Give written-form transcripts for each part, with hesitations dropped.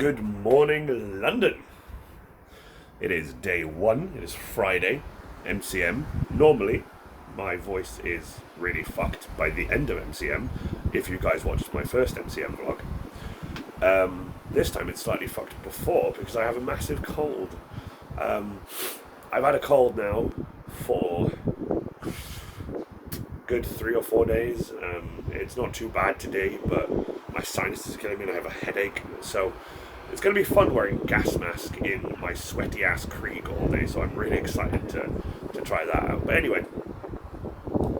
Good morning, London. It is day one. It is Friday, MCM. Normally, my voice is really fucked by the end of MCM. If you guys watched my first MCM vlog, this time it's slightly fucked before because I have a massive cold. I've had a cold now for good 3 or 4 days. It's not too bad today, but my sinus is killing me and I have a headache. So it's going to be fun wearing gas mask in my sweaty ass Krieg all day. So I'm really excited to try that out. But anyway,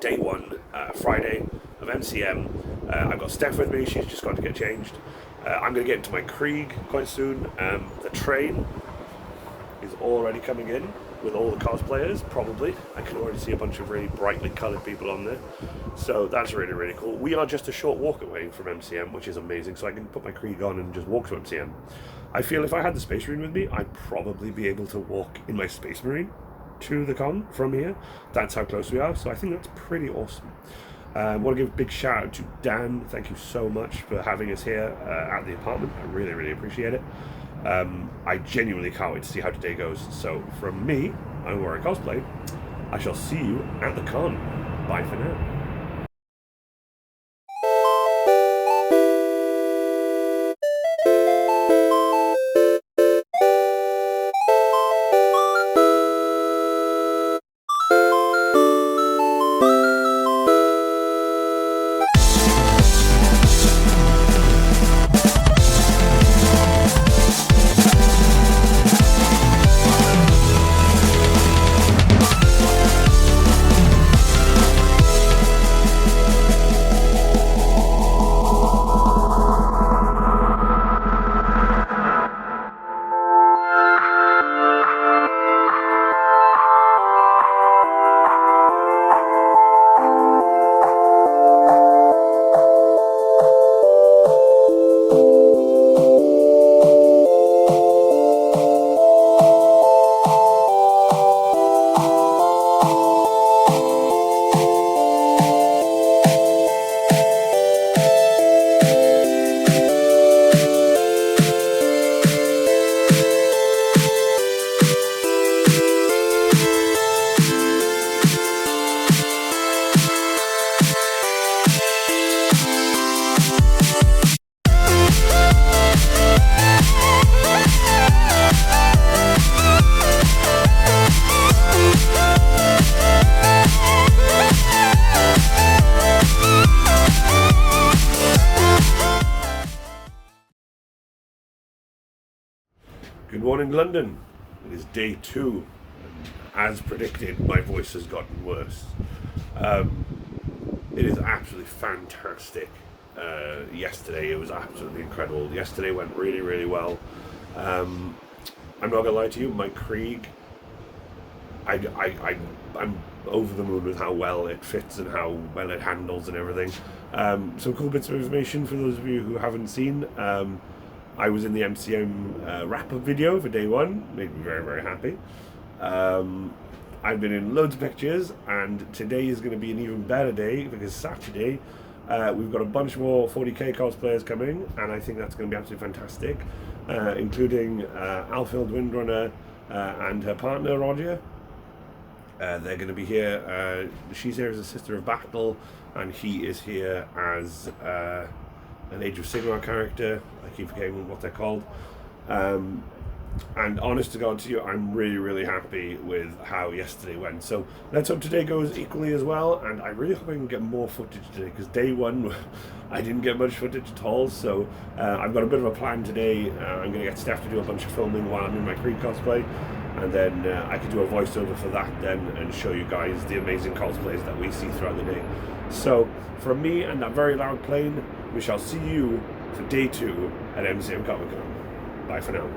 day one, Friday of MCM. I've got Steph with me. She's just got to get changed. I'm going to get into my Krieg quite soon. The train is already coming in with all the cosplayers, probably. I can already see a bunch of really brightly coloured people on there. So that's really, really cool. We are just a short walk away from MCM, which is amazing, so I can put my Krieg on and just walk to MCM. I feel if I had the Space Marine with me, I'd probably be able to walk in my Space Marine to the con from here. That's how close we are, so I think that's pretty awesome. I want to give a big shout out to Dan. Thank you so much for having us here at the apartment. I really, really appreciate it. I genuinely can't wait to see how today goes. So from me, I'm wearing Cosplay. I shall see you at the con. Bye for now. Good morning, London. It is day two, and as predicted, my voice has gotten worse. It is absolutely fantastic. Yesterday, it was absolutely incredible. Yesterday went really, really well. I'm not gonna lie to you, my Krieg, I'm over the moon with how well it fits and how well it handles and everything. Some cool bits of information for those of you who haven't seen. I was in the MCM wrap-up video for day one, made me very, very happy. I've been in loads of pictures, and today is going to be an even better day because Saturday we've got a bunch more 40k cosplayers coming, and I think that's going to be absolutely fantastic, including Alfield Windrunner and her partner Roger. They're going to be here. She's here as a Sister of Battle, and he is here as an Age of Sigmar character. I keep forgetting what they're called. And honest to God to you, I'm really, really happy with how yesterday went. So let's hope today goes equally as well, and I really hope I can get more footage today, because day one, I didn't get much footage at all, so I've got a bit of a plan today. I'm going to get Steph to do a bunch of filming while I'm in my Krieg cosplay, and then I can do a voiceover for that then, and show you guys the amazing cosplays that we see throughout the day. So, from me and that very loud plane, we shall see you for day two at MCM Comic Con. Bye for now.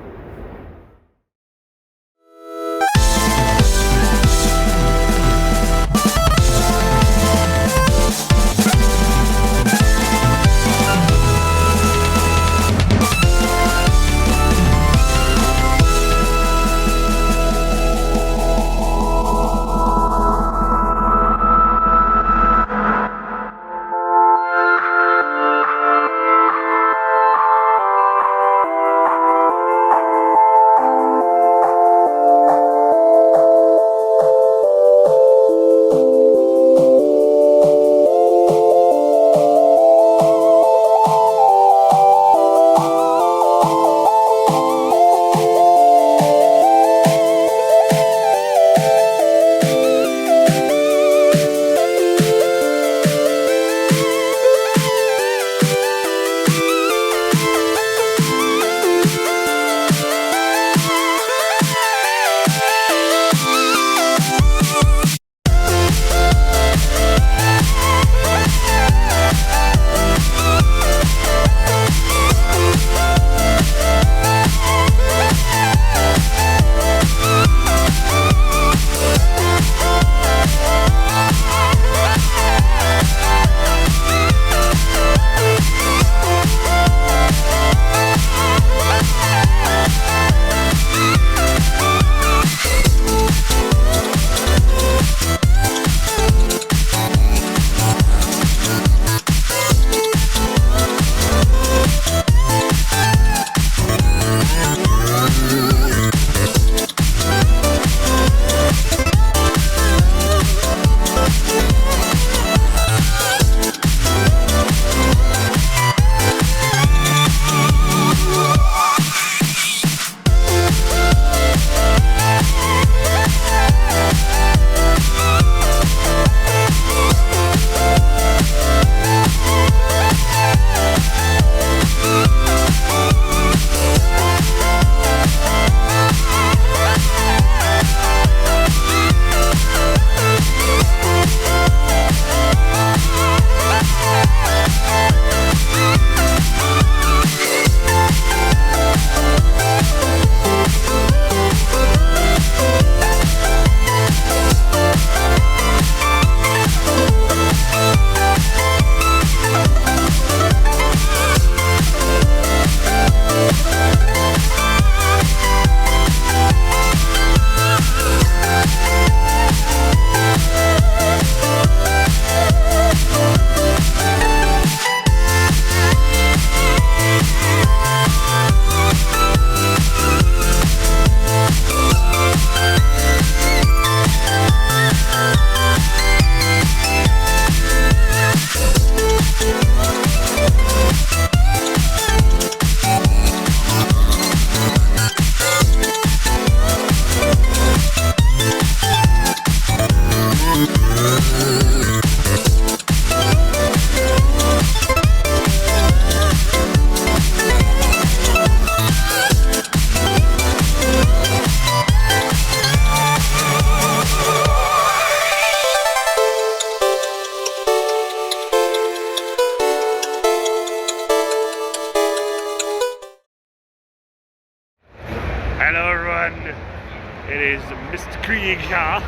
Krieg car.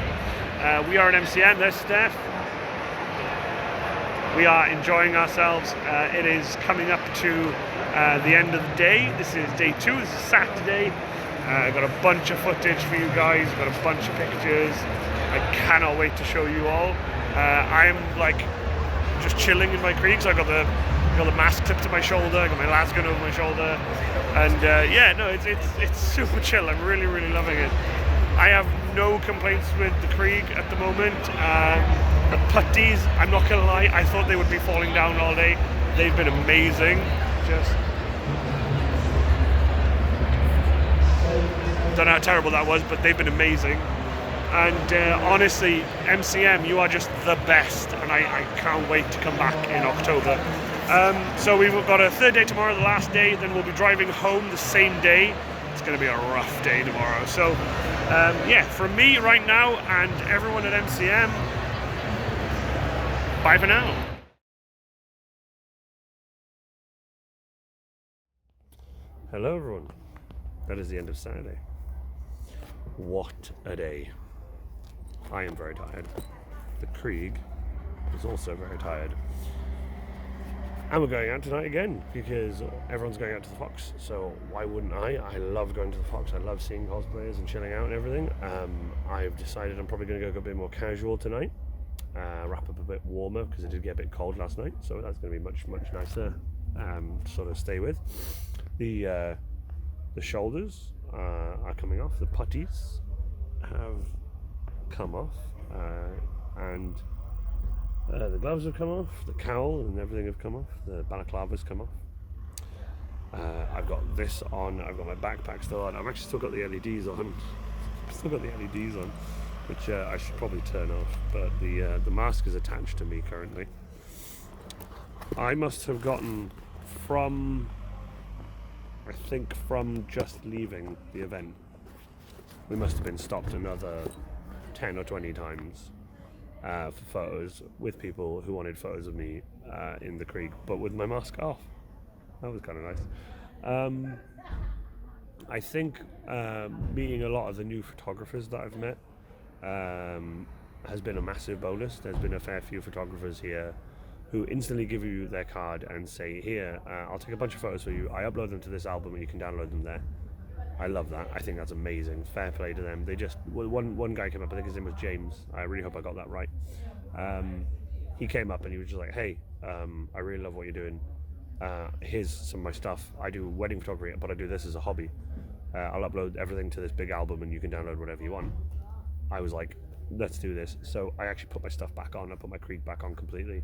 We are at MCM, there's Steph. We are enjoying ourselves. It is coming up to the end of the day. This is day 2, this is Saturday. I've got a bunch of footage for you guys, got a bunch of pictures. I cannot wait to show you all. I'm like just chilling in my Krieg, so I got the mask clipped to my shoulder, I got my las gun over my shoulder, and yeah, no, it's super chill. I'm really loving it. I have no complaints with the Krieg at the moment. The putties, I'm not gonna lie, I thought they would be falling down all day. They've been amazing. Just don't know how terrible that was, but they've been amazing. And honestly, MCM, you are just the best, and I can't wait to come back in October. So we've got a third day tomorrow, the last day, then we'll be driving home the same day. It's going to be a rough day tomorrow. So yeah, from me right now and everyone at MCM, bye for now. Hello everyone, that is the end of Saturday. What a day. I am very tired. The Krieg is also very tired. And we're going out tonight again because everyone's going out to the Fox, so why wouldn't I? I love going to the Fox. I love seeing cosplayers and chilling out and everything. I've decided I'm probably going to go a bit more casual tonight, wrap up a bit warmer because it did get a bit cold last night, so that's going to be much nicer to sort of stay with. The shoulders are coming off. The putties have come off, and the gloves have come off, the cowl and everything have come off, the balaclava's come off. I've got this on, I've got my backpack still on, I've actually still got the LEDs on, which I should probably turn off, but the mask is attached to me currently. I must have gotten from just leaving the event, we must have been stopped another 10 or 20 times for photos with people who wanted photos of me in the Krieg, but with my mask off. That was kind of nice. I think meeting a lot of the new photographers that I've met has been a massive bonus. There's been a fair few photographers here who instantly give you their card and say, here, I'll take a bunch of photos for you, I upload them to this album and you can download them there. I love that. I think that's amazing. Fair play to them. They just, one guy came up, I think his name was James. I really hope I got that right. He came up and he was just like, hey, I really love what you're doing. Here's some of my stuff. I do wedding photography, but I do this as a hobby. I'll upload everything to this big album and you can download whatever you want. I was like, let's do this. So I actually put my stuff back on. I put my Krieg back on completely.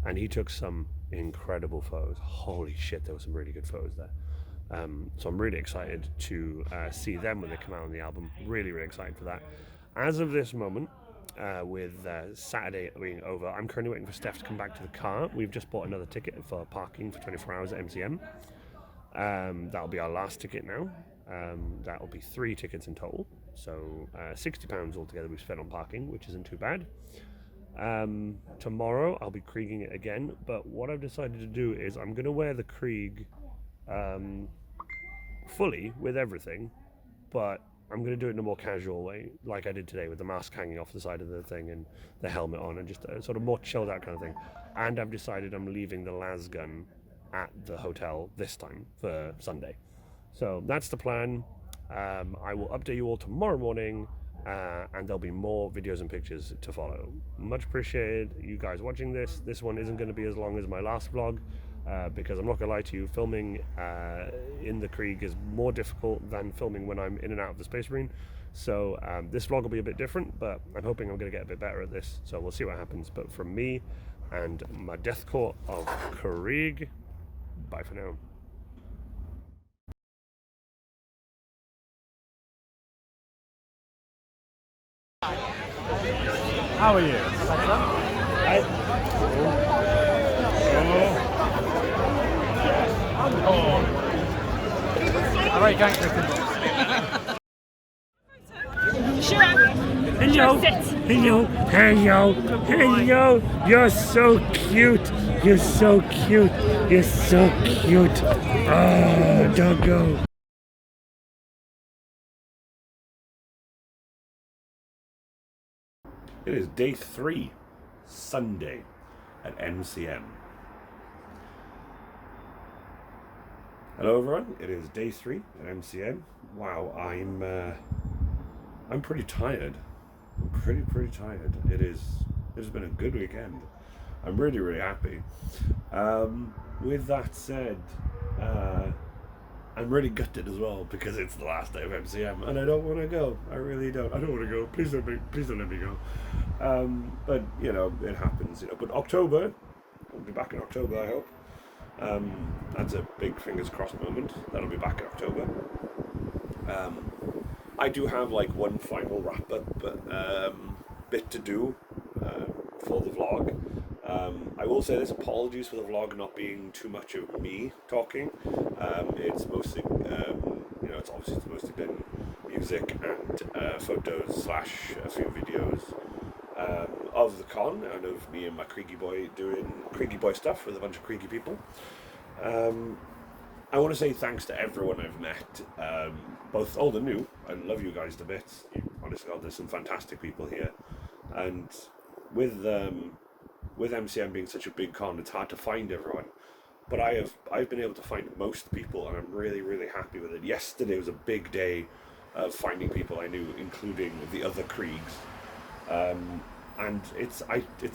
And he took some incredible photos. Holy shit, there were some really good photos there. So I'm really excited to see them when they come out on the album. Really excited for that. As of this moment, with Saturday being over, I'm currently waiting for Steph to come back to the car. We've just bought another ticket for parking for 24 hours at MCM. That'll be our last ticket now. That'll be 3 tickets in total. So £60 altogether we've spent on parking, which isn't too bad. Tomorrow I'll be Krieging it again, but what I've decided to do is I'm going to wear the Krieg fully with everything, but I'm going to do it in a more casual way, like I did today with the mask hanging off the side of the thing and the helmet on, and just a sort of more chilled out kind of thing. And I've decided I'm leaving the las gun at the hotel this time for Sunday. So that's the plan. I will update you all tomorrow morning, and there'll be more videos and pictures to follow. Much appreciated you guys watching this. This one isn't going to be as long as my last vlog, because I'm not going to lie to you, filming in the Krieg is more difficult than filming when I'm in and out of the Space Marine. So this vlog will be a bit different, but I'm hoping I'm going to get a bit better at this. So we'll see what happens. But from me and my Death Corps of Krieg, bye for now. How are you? All right, going Hello, you're so cute, you're so cute. Oh, don't go. It is day 3, Sunday, at MCM. Hello everyone, it is day 3 at MCM. Wow, I'm pretty tired. I'm pretty tired. It has been a good weekend. I'm really happy. With that said, I'm really gutted as well because it's the last day of MCM and I don't want to go. I really don't. I don't want to go. Please don't let me go. But you know, it happens. You know. But October, we'll be back in October. I hope. That's a big fingers crossed moment. That'll be back in October. I do have like one final wrap up bit to do for the vlog. I will say this: apologies for the vlog not being too much of me talking. It's mostly, it's mostly been music and photos / a few videos of the con and of me and my Creaky Boy doing Creaky Boy stuff with a bunch of Creaky people. I want to say thanks to everyone I've met, both old and new. I love you guys to bits. Honestly, there's some fantastic people here, and with MCM being such a big con, it's hard to find everyone. But I've been able to find most people, and I'm really happy with it. Yesterday was a big day of finding people I knew, including the other Kriegs. And it's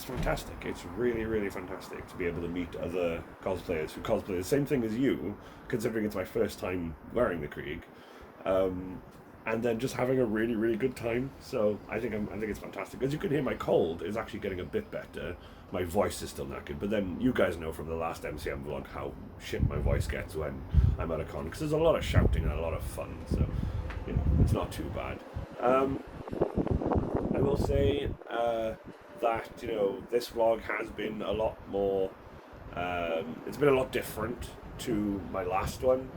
fantastic. It's really fantastic to be able to meet other cosplayers who cosplay the same thing as you, considering it's my first time wearing the Krieg, and then just having a really good time. So I think it's fantastic. As you can hear, my cold is actually getting a bit better. My voice is still knackered, but then you guys know from the last MCM vlog how shit my voice gets when I'm at a con, because there's a lot of shouting and a lot of fun. So you know, it's not too bad. I will say that, you know, this vlog has been a lot more, it's been a lot different to my last one,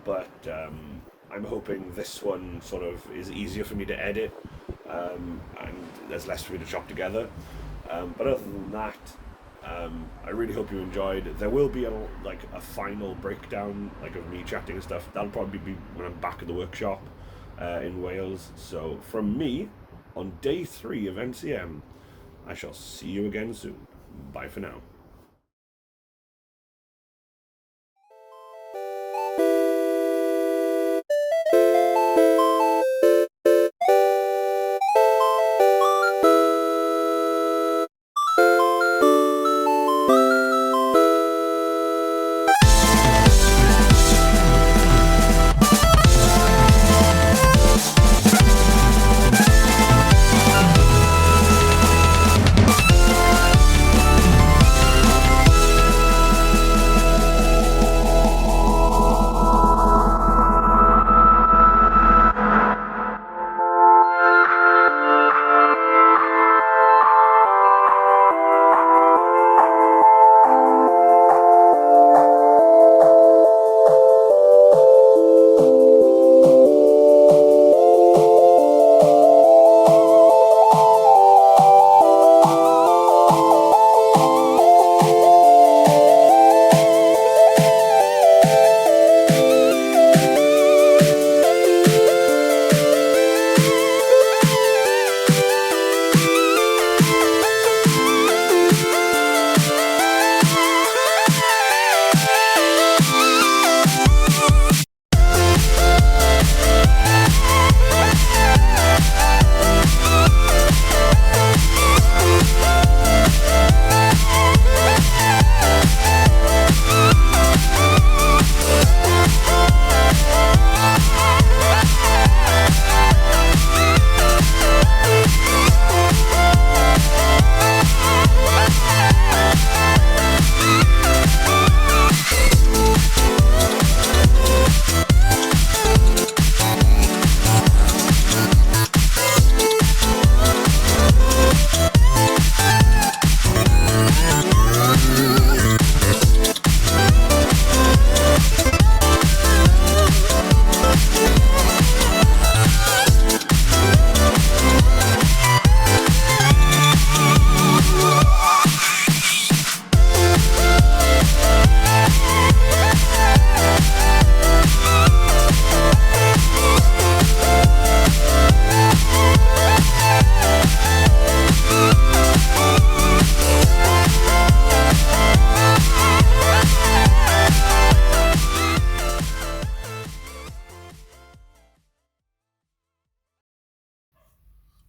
but I'm hoping this one sort of is easier for me to edit, and there's less for me to chop together. But other than that, I really hope you enjoyed. There will be a final breakdown of me chatting and stuff. That'll probably be when I'm back at the workshop in Wales. So from me, on day 3 of MCM, I shall see you again soon. Bye for now.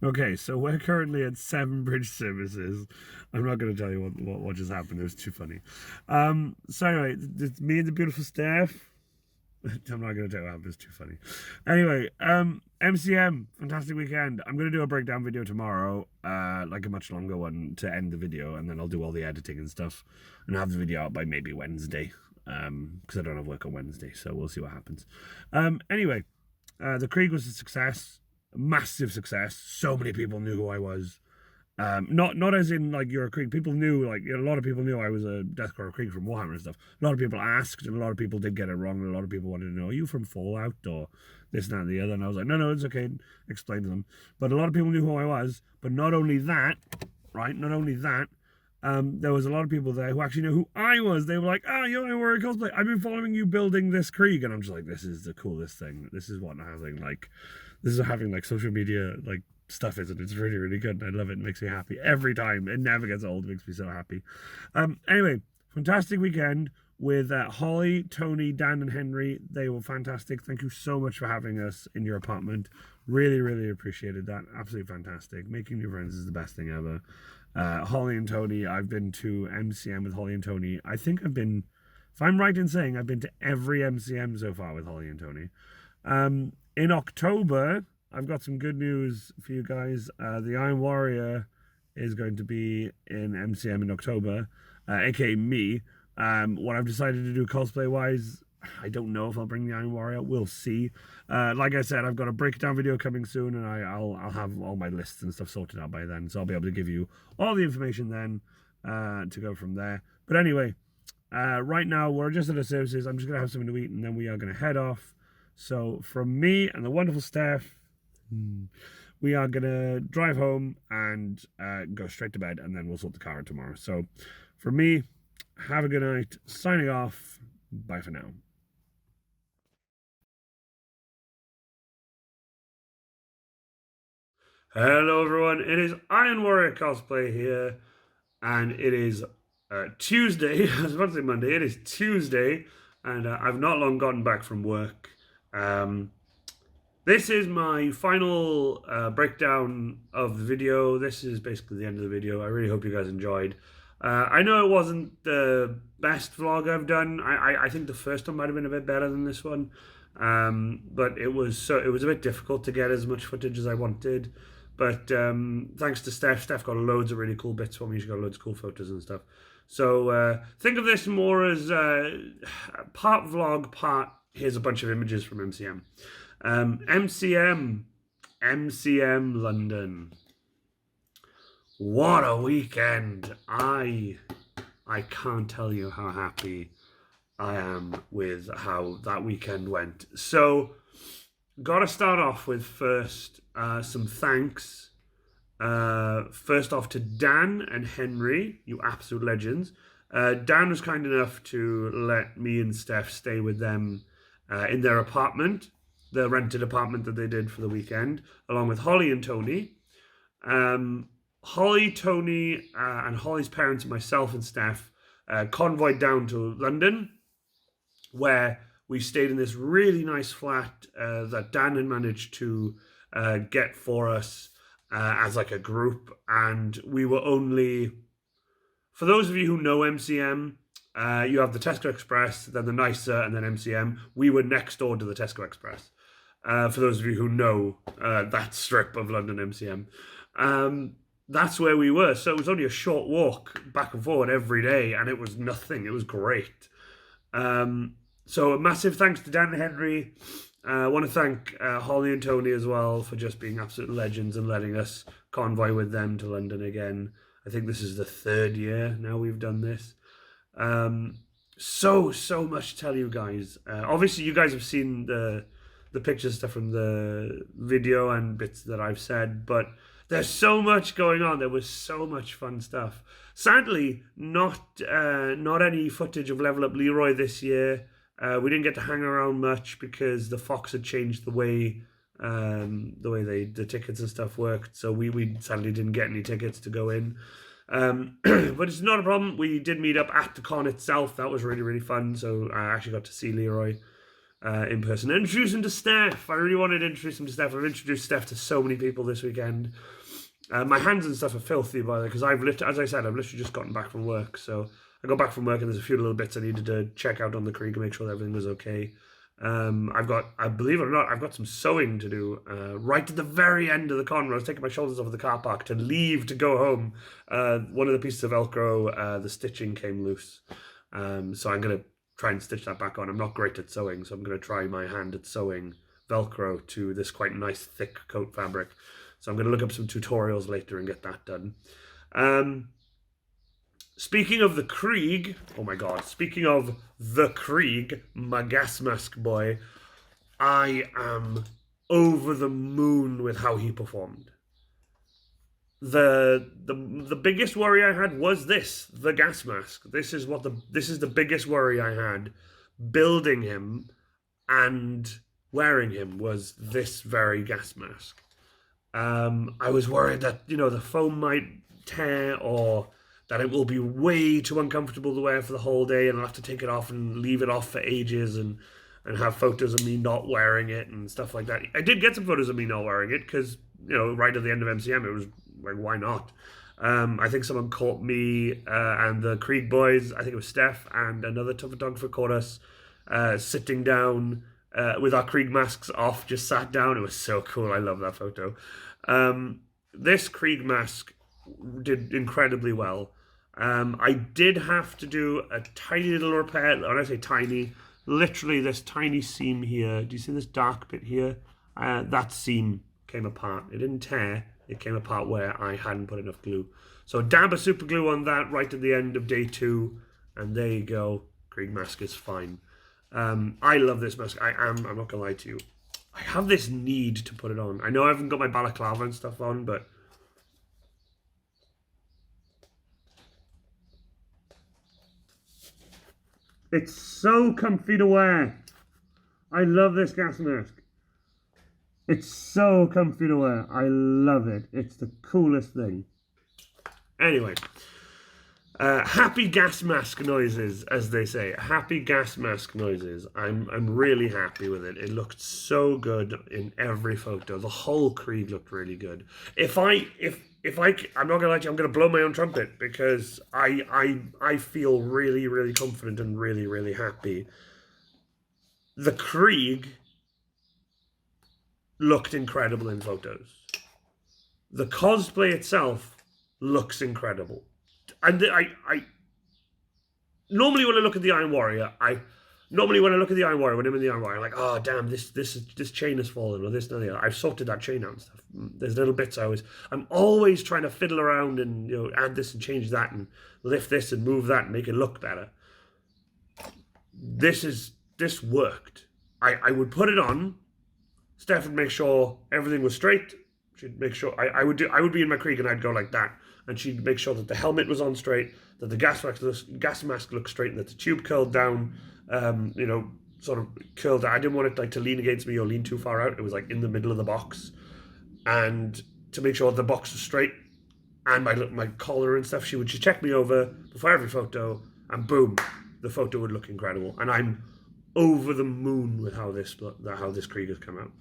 Okay, so we're currently at 7 bridge services. I'm not going to tell you what just happened. It was too funny. So anyway, it's me and the beautiful Steph. I'm not going to tell you what happened. It's too funny. Anyway, MCM, fantastic weekend. I'm going to do a breakdown video tomorrow, like a much longer one to end the video, and then I'll do all the editing and stuff, and have the video out by maybe Wednesday, because I don't have work on Wednesday, so we'll see what happens. Anyway, the Krieg was a success. Massive success. So many people knew who I was. Not as in like you're a Krieg. People knew, like, a lot of people knew I was a Deathcore Krieg from Warhammer and stuff. A lot of people asked, and a lot of people did get it wrong. And a lot of people wanted to know, are you from Fallout or this, that, and the other? And I was like, no, it's okay. Explain to them. But a lot of people knew who I was. But not only that, right? Not only that, there was a lot of people there who actually knew who I was. They were like, you're a Warrior Cosplay. I've been following you building this Krieg. And I'm just like, this is the coolest thing. This is what having like social media like stuff is, and it's really, really good. And I love it. It makes me happy every time. It never gets old. It makes me so happy. Anyway, fantastic weekend with Holly, Tony, Dan, and Henry. They were fantastic. Thank you so much for having us in your apartment. Really, really appreciated that. Absolutely fantastic. Making new friends is the best thing ever. Holly and Tony, I've been to MCM with Holly and Tony. I think if I'm right in saying, I've been to every MCM so far with Holly and Tony. In October, I've got some good news for you guys. The Iron Warrior is going to be in MCM in October, aka me. What I've decided to do cosplay-wise, I don't know if I'll bring the Iron Warrior. We'll see. Like I said, I've got a breakdown video coming soon, and I'll have all my lists and stuff sorted out by then, so I'll be able to give you all the information then to go from there. But anyway, right now we're just at the services. I'm just gonna have something to eat, and then we are gonna head off. So from me and the wonderful staff, we are going to drive home and go straight to bed, and then we'll sort the car out tomorrow. So from me, have a good night. Signing off. Bye for now. Hello everyone, it is Iron Warrior Cosplay here, and it is Tuesday. I was about to say Monday. It is Tuesday, and I've not long gotten back from work. This is my final breakdown of the video. This is basically the end of the video. I really hope you guys enjoyed. I know it wasn't the best vlog I've done. I think the first one might have been a bit better than this one, but it was a bit difficult to get as much footage as I wanted. But thanks to Steph. Steph got loads of really cool bits for me. She got loads of cool photos and stuff. So think of this more as part vlog, part here's a bunch of images from MCM. MCM London. What a weekend. I can't tell you how happy I am with how that weekend went. So, gotta start off with first some thanks. First off to Dan and Henry, you absolute legends. Dan was kind enough to let me and Steph stay with them in their apartment, the rented apartment that they did for the weekend, along with Holly and Tony. Holly, Tony, and Holly's parents and myself and Steph convoyed down to London, where we stayed in this really nice flat that Dan had managed to get for us as like a group. And we were only, for those of you who know MCM, you have the Tesco Express, then the Nicer, and then MCM. We were next door to the Tesco Express. For those of you who know that strip of London MCM. That's where we were. So it was only a short walk back and forward every day, and it was nothing. It was great. So a massive thanks to Dan and Henry. I want to thank Holly and Tony as well for just being absolute legends and letting us convoy with them to London again. I think this is the 3rd year now we've done this. So much to tell you guys. Obviously, you guys have seen the pictures stuff from the video and bits that I've said, but there's so much going on. There was so much fun stuff. Sadly, not any footage of Level Up Leroy this year. We didn't get to hang around much because the Fox had changed the way the tickets and stuff worked. So we sadly didn't get any tickets to go in. But it's not a problem. We did meet up at the con itself. That was really, really fun. So I actually got to see Leroy. in person. And introduce him to Steph. I really wanted to introduce him to Steph. I've introduced Steph to so many people this weekend. My hands and stuff are filthy, by the way, because as I said, I've literally just gotten back from work. So I got back from work and there's a few little bits I needed to check out on the creek and make sure that everything was okay. I believe it or not, I've got some sewing to do right at the very end of the con. When I was taking my shoulders off the car park to leave to go home, one of the pieces of Velcro, the stitching came loose. So I'm going to try and stitch that back on. I'm not great at sewing, so I'm going to try my hand at sewing Velcro to this quite nice thick coat fabric. So I'm going to look up some tutorials later and get that done. Speaking of the Krieg, oh my god, speaking of the Krieg, my gas mask boy, I am over the moon with how he performed. The biggest worry I had was the gas mask. This is the biggest worry I had. Building him and wearing him was this very gas mask. I was worried that, the foam might tear or that it will be way too uncomfortable to wear for the whole day and I'll have to take it off and leave it off for ages and have photos of me not wearing it and stuff like that. I did get some photos of me not wearing it because, right at the end of MCM, it was like, why not? I think someone caught me and the Krieg boys, I think it was Steph and another tough photographer caught us sitting down with our Krieg masks off, just sat down. It was so cool. I love that photo. This Krieg mask did incredibly well. I did have to do a tiny little repair. When I say tiny, literally this tiny seam here. Do you see this dark bit here? That seam came apart. It didn't tear. It came apart where I hadn't put enough glue. So dab of super glue on that right at the end of day 2. And there you go. Krieg mask is fine. I love this mask. I'm not gonna lie to you. I have this need to put it on. I know I haven't got my balaclava and stuff on, but it's so comfy to wear. I love this gas mask. It's so comfy to wear. I love it. It's the coolest thing. Anyway, happy gas mask noises, as they say. Happy gas mask noises. I'm really happy with it. It looked so good in every photo. The whole Krieg looked really good. I'm not gonna lie to you, I'm gonna blow my own trumpet because I feel really, really confident and really, really happy. The Krieg looked incredible in photos. The cosplay itself looks incredible. And I normally when I look at the Iron Warrior, when I'm in the Iron Warrior, I'm like, oh damn, this chain has fallen or this and the other. I've sorted that chain out and stuff. There's little bits I'm always trying to fiddle around and add this and change that and lift this and move that and make it look better. This worked. I would put it on. Steph would make sure everything was straight. She'd make sure I would be in my Krieg and I'd go like that. And she'd make sure that the helmet was on straight, that the gas mask looked straight, and that the tube curled down, sort of curled out. I didn't want it to lean against me or lean too far out. It was like in the middle of the box. And to make sure the box was straight and my collar and stuff, she would just check me over before every photo, and boom, the photo would look incredible. And I'm over the moon with how this Krieg has come out.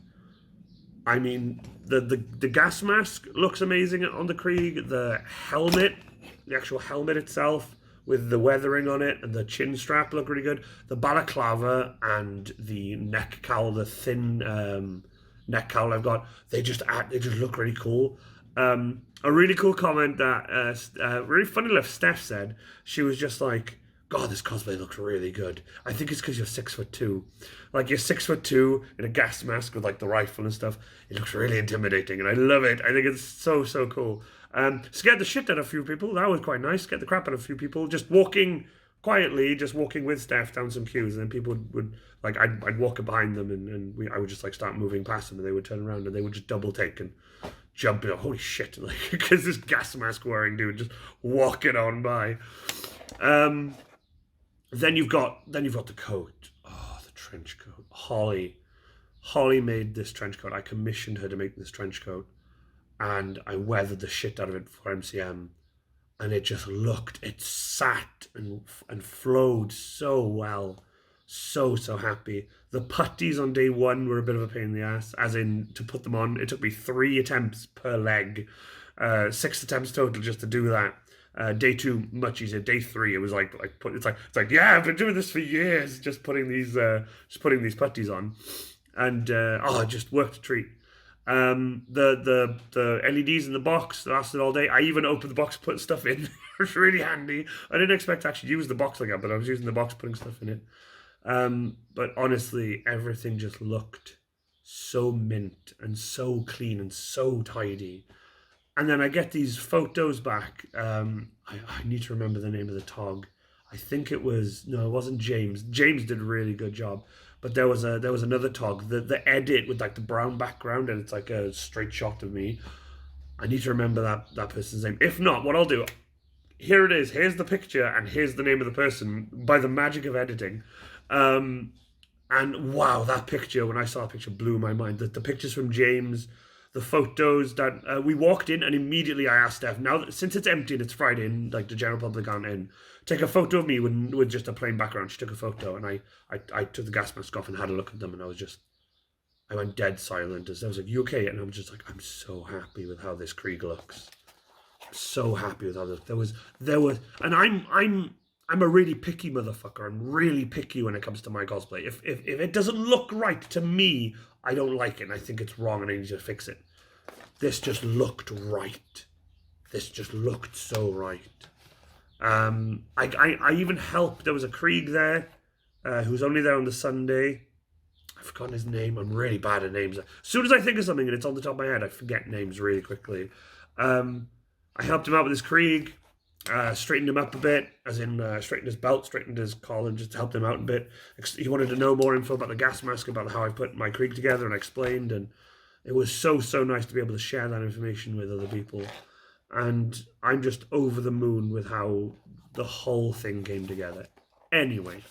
I mean, the gas mask looks amazing on the Krieg. The helmet, the actual helmet itself, with the weathering on it and the chin strap look really good. The balaclava and the neck cowl, the thin neck cowl I've got, they just look really cool. A really cool comment that really funny enough Steph said. She was just like, God, this cosplay looks really good. I think it's because you're 6'2". Like, you're 6'2" in a gas mask with like the rifle and stuff. It looks really intimidating, and I love it. I think it's so cool. Scared the shit out of a few people. That was quite nice. Scared the crap out of a few people. Just walking quietly, just walking with Steph down some queues, and then people would like I'd walk behind them, and I would just like start moving past them, and they would turn around and they would just double take and jump in. Holy shit! Like, because this gas mask wearing dude just walking on by. Then you've got the coat. Oh, the trench coat. Holly made this trench coat. I commissioned her to make this trench coat, and I weathered the shit out of it for MCM, and it sat and flowed so well. So happy. The putties on day one were a bit of a pain in the ass, as in to put them on. It took me 3 attempts per leg, 6 attempts total just to do that. Day two, much easier. Day three, it was like yeah, I've been doing this for years, just putting these putties on, and it just worked a treat. The LEDs in the box lasted all day. I even opened the box, put stuff in. It was really handy. I didn't expect to actually use the box like that, but I was using the box, putting stuff in it. But honestly, everything just looked so mint and so clean and so tidy. And then I get these photos back. I need to remember the name of the tog. I think it wasn't James. James did a really good job. But there was another tog. The edit with like the brown background and it's like a straight shot of me. I need to remember that person's name. If not, what I'll do, here it is. Here's the picture and here's the name of the person by the magic of editing. And wow, that picture, when I saw that picture, blew my mind. The pictures from James, the photos that we walked in, and immediately I asked Steph, now that, since it's empty and it's Friday and like the general public aren't in, take a photo of me with just a plain background. She took a photo, and I took the gas mask off and had a look at them, and I went dead silent. As I was like, "You okay?" And I'm just like, I'm so happy with how this Krieg looks. I'm so happy with how there was, and I'm a really picky motherfucker. I'm really picky when it comes to my cosplay. If it doesn't look right to me, I don't like it, and I think it's wrong, and I need to fix it. This just looked right. This just looked so right. I even helped. There was a Krieg there, who was only there on the Sunday. I've forgotten his name. I'm really bad at names. As soon as I think of something and it's on the top of my head, I forget names really quickly. I helped him out with his Krieg. Straightened him up a bit, as in straightened his belt, straightened his collar, and just helped him out a bit. He wanted to know more info about the gas mask, about how I put my Krieg together, and I explained, and it was so nice to be able to share that information with other people. And I'm just over the moon with how the whole thing came together. Anyway,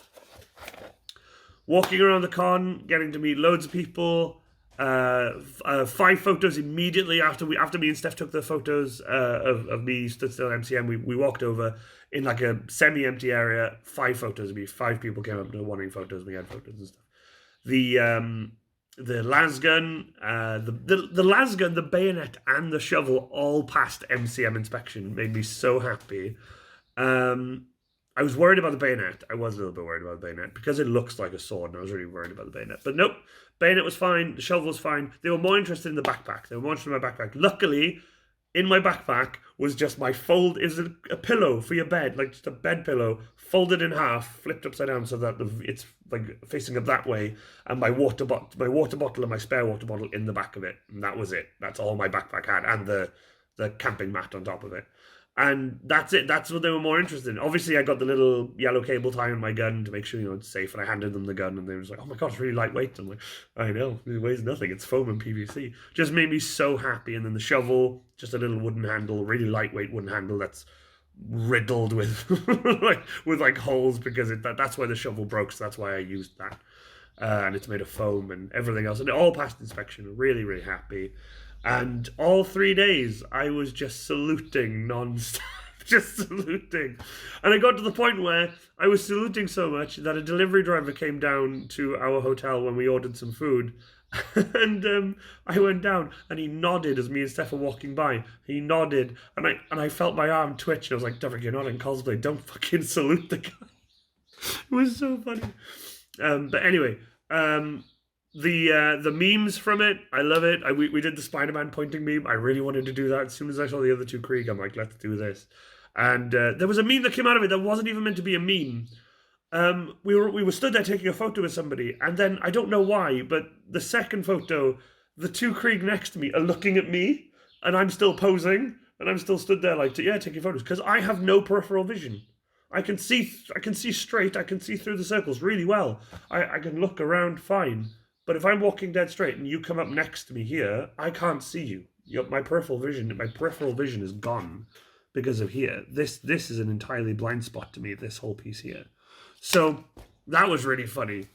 walking around the con, getting to meet loads of people. 5 photos immediately after me and Steph took the photos of me stood still at MCM. We walked over in like a semi-empty area. 5 photos of me. 5 people came up to wanting photos. We had photos and stuff. The las gun, the las gun, the bayonet, and the shovel all passed MCM inspection. Made me so happy. I was worried about the bayonet. I was a little bit worried about the bayonet because it looks like a sword, and I was really worried about the bayonet. But nope, bayonet was fine. The shovel was fine. They were more interested in the backpack. They were more interested in my backpack. Luckily, in my backpack was just my is a pillow for your bed, like just a bed pillow, folded in half, flipped upside down so that it's like facing up that way, and my water bottle and my spare water bottle in the back of it. And that was it. That's all my backpack had, and the camping mat on top of it. And that's it. That's what they were more interested in. Obviously, I got the little yellow cable tie on my gun to make sure, it's safe. And I handed them the gun, and they were just like, "Oh my god, it's really lightweight." I'm like, "I know, it weighs nothing. It's foam and PVC." Just made me so happy. And then the shovel, just a little wooden handle, really lightweight wooden handle that's riddled with like holes because that's where the shovel broke. So that's why I used that. And it's made of foam and everything else, and it all passed inspection. Really, really happy. And all 3 days, I was just saluting non-stop, just saluting. And I got to the point where I was saluting so much that a delivery driver came down to our hotel when we ordered some food. And I went down, and he nodded as me and Steph were walking by. He nodded, and I felt my arm twitch, and I was like, "Devrick, you're not in cosplay. Don't fucking salute the guy." It was so funny. But anyway, the memes from it, I love it. We did the Spider-Man pointing meme. I really wanted to do that. As soon as I saw the other 2 Krieg, I'm like, let's do this. And there was a meme that came out of it that wasn't even meant to be a meme. We were stood there taking a photo with somebody, and then I don't know why, but the second photo, the 2 Krieg next to me are looking at me, and I'm still posing, and I'm still stood there like, taking photos, because I have no peripheral vision. I can see straight. I can see through the circles really well. I can look around fine. But if I'm walking dead straight and you come up next to me here, I can't see you. My peripheral vision is gone because of here. This is an entirely blind spot to me, this whole piece here. So that was really funny.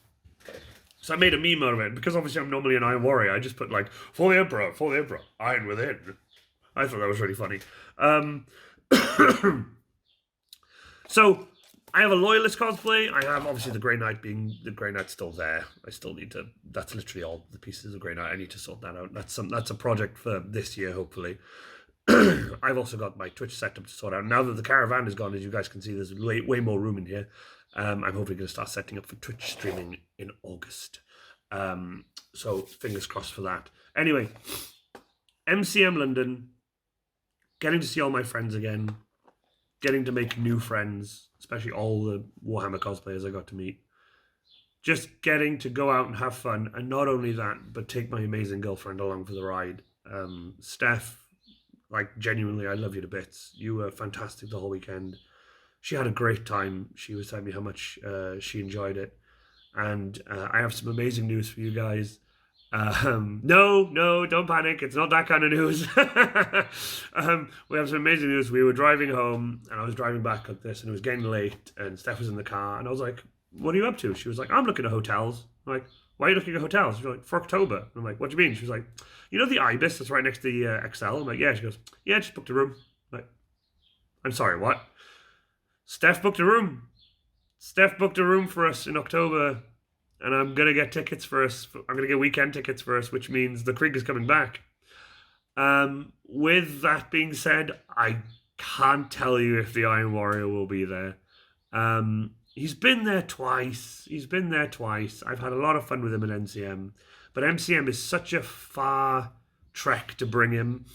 So I made a meme out of it, because obviously I'm normally an Iron Warrior. I just put like, for the Emperor, Iron Within. I thought that was really funny. So I have a Loyalist cosplay. I have obviously the Grey Knight being the Grey Knight's still there. I still need to. That's literally all the pieces of Grey Knight. I need to sort that out. That's a project for this year, hopefully. I've also got my Twitch setup to sort out. Now that the caravan is gone, as you guys can see, there's way more room in here. I'm hopefully going to start setting up for Twitch streaming in August. So fingers crossed for that. Anyway, MCM London, getting to see all my friends again, getting to make new friends, especially all the Warhammer cosplayers I got to meet. Just getting to go out and have fun, and not only that, but take my amazing girlfriend along for the ride. Steph, like, genuinely, I love you to bits. You were fantastic the whole weekend. She had a great time. She was telling me how much she enjoyed it. And I have some amazing news for you guys. No, don't panic. It's not that kind of news. We have some amazing news. We were driving home, and I was driving back up this, and it was getting late, and Steph was in the car, and I was like, what are you up to? She was like, I'm looking at hotels. I'm like, why are you looking at hotels? She's like, for October. And I'm like, what do you mean? She was like, you know the Ibis that's right next to the XL? I'm like, yeah. She goes, yeah, just booked a room. I'm like, I'm sorry, what? Steph booked a room. Steph booked a room for us in October, and I'm going to get tickets for us. I'm going to get weekend tickets for us, which means the Krieg is coming back. With that being said, I can't tell you if the Iron Warrior will be there. He's been there twice. I've had a lot of fun with him at MCM. But MCM is such a far trek to bring him,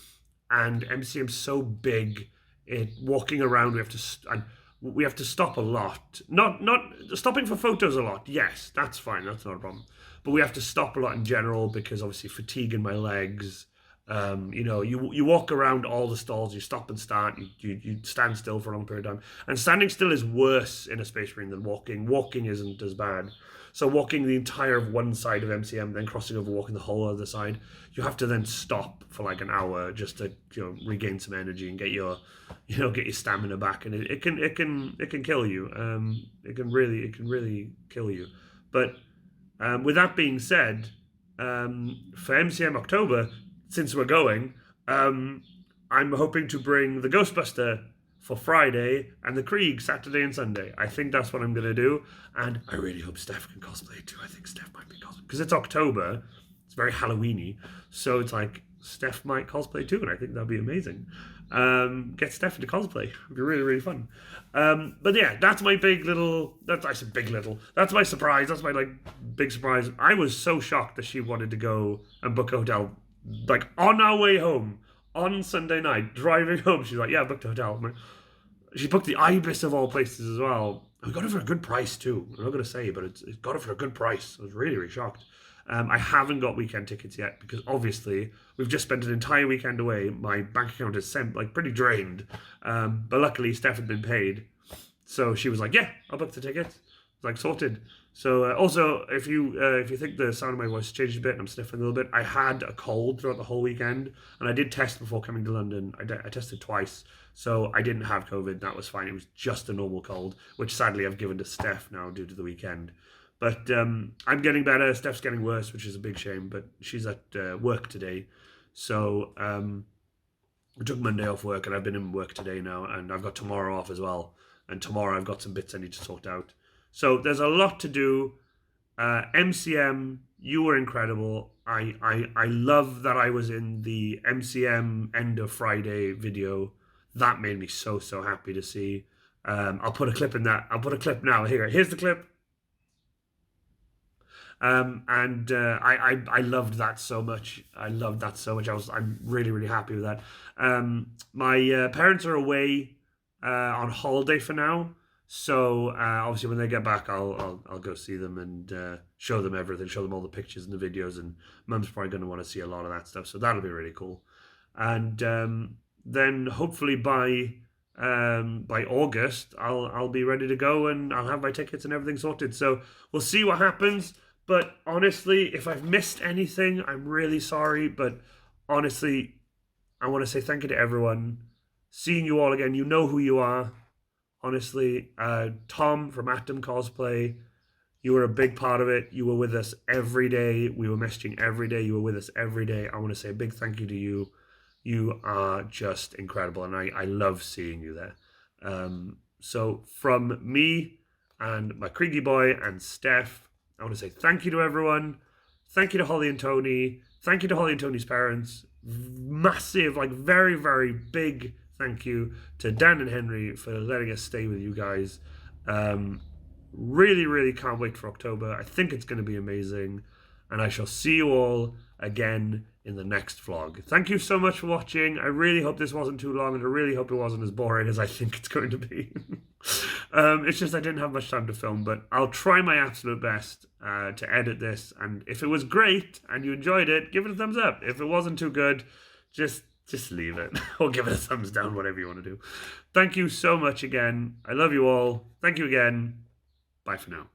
and MCM's so big. Walking around, we have to stop a lot. Not stopping for photos a lot. Yes, that's fine. That's not a problem. But we have to stop a lot in general because obviously fatigue in my legs. You walk around all the stalls, you stop and start, you stand still for a long period of time. And standing still is worse in a Space Marine than walking. Walking isn't as bad. So walking the entire of one side of MCM, then crossing over, walking the whole other side, you have to then stop for like an hour just to regain some energy and get your stamina back. And it can kill you. It can really kill you. But with that being said, for MCM October, since we're going, I'm hoping to bring the Ghostbuster for Friday and the Krieg Saturday and Sunday. I think that's what I'm going to do. And I really hope Steph can cosplay too. I think Steph might be cosplay. Because it's October. It's very Halloween-y. So it's like, Steph might cosplay too. And I think that'd be amazing. Get Steph into cosplay. It'd be really, really fun. But yeah, that's my I said big little. That's my surprise. That's my big surprise. I was so shocked that she wanted to go and book a hotel on our way home on Sunday night, driving home. She's like, yeah, I booked a hotel. She booked the Ibis of all places as well. We got it for a good price too. I'm not going to say, but it's got it for a good price. I was really, really shocked. I haven't got weekend tickets yet because obviously we've just spent an entire weekend away. My bank account is pretty drained. But luckily Steph had been paid. So she was like, yeah, I'll book the tickets. Sorted. So also, if you think the sound of my voice changed a bit and I'm sniffing a little bit, I had a cold throughout the whole weekend, and I did test before coming to London. I tested twice, so I didn't have COVID. That was fine. It was just a normal cold, which sadly I've given to Steph now due to the weekend. But I'm getting better. Steph's getting worse, which is a big shame, but she's at work today. So I took Monday off work, and I've been in work today now, and I've got tomorrow off as well. And tomorrow I've got some bits I need to sort out. So there's a lot to do. MCM, you were incredible. I love that I was in the MCM end of Friday video. That made me so happy to see. I'll put a clip in that. I'll put a clip now. Here's the clip. I loved that so much. I'm really happy with that. My parents are away on holiday for now. So obviously when they get back, I'll go see them and show them everything, show them all the pictures and the videos, and Mum's probably going to want to see a lot of that stuff. So that'll be really cool. And then hopefully by August, I'll be ready to go and I'll have my tickets and everything sorted. So we'll see what happens. But honestly, if I've missed anything, I'm really sorry. But honestly, I want to say thank you to everyone. Seeing you all again, you know who you are. Honestly, Tom from Atom Cosplay, you were a big part of it. You were with us every day. We were messaging every day. You were with us every day. I want to say a big thank you to you. You are just incredible, and I love seeing you there. So from me and my Kriegy boy and Steph, I want to say thank you to everyone. Thank you to Holly and Tony. Thank you to Holly and Tony's parents. Massive, like very, very big thank you to Dan and Henry for letting us stay with you guys. Really, really can't wait for October. I think it's going to be amazing. And I shall see you all again in the next vlog. Thank you so much for watching. I really hope this wasn't too long, and I really hope it wasn't as boring as I think it's going to be. It's just I didn't have much time to film, but I'll try my absolute best to edit this. And if it was great and you enjoyed it, give it a thumbs up. If it wasn't too good, just leave it or give it a thumbs down, whatever you want to do. Thank you so much again. I love you all. Thank you again. Bye for now.